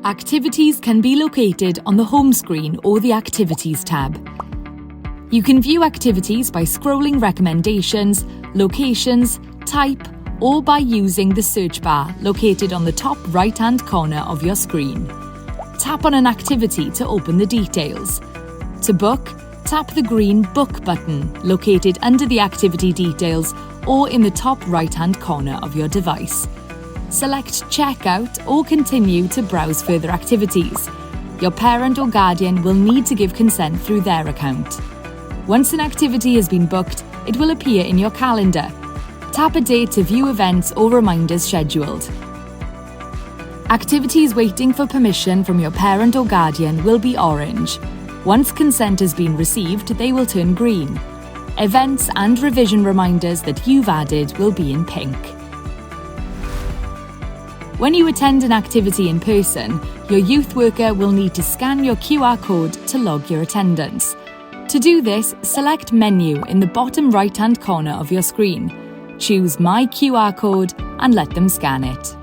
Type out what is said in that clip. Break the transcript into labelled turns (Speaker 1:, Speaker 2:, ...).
Speaker 1: Activities can be located on the home screen or the Activities tab. You can view activities by scrolling recommendations, locations, type, or by using the search bar located on the top right-hand corner of your screen. Tap on an activity to open the details. To book, tap the green Book button located under the activity details or in the top right-hand corner of your device. Select Checkout or continue to browse further activities. Your parent or guardian will need to give consent through their account. Once an activity has been booked, it will appear in your calendar. Tap a date to view events or reminders scheduled. Activities waiting for permission from your parent or guardian will be orange. Once consent has been received, they will turn green. Events and revision reminders that you've added will be in pink. When you attend an activity in person, your youth worker will need to scan your QR code to log your attendance. To do this, select Menu in the bottom right-hand corner of your screen. Choose My QR Code and let them scan it.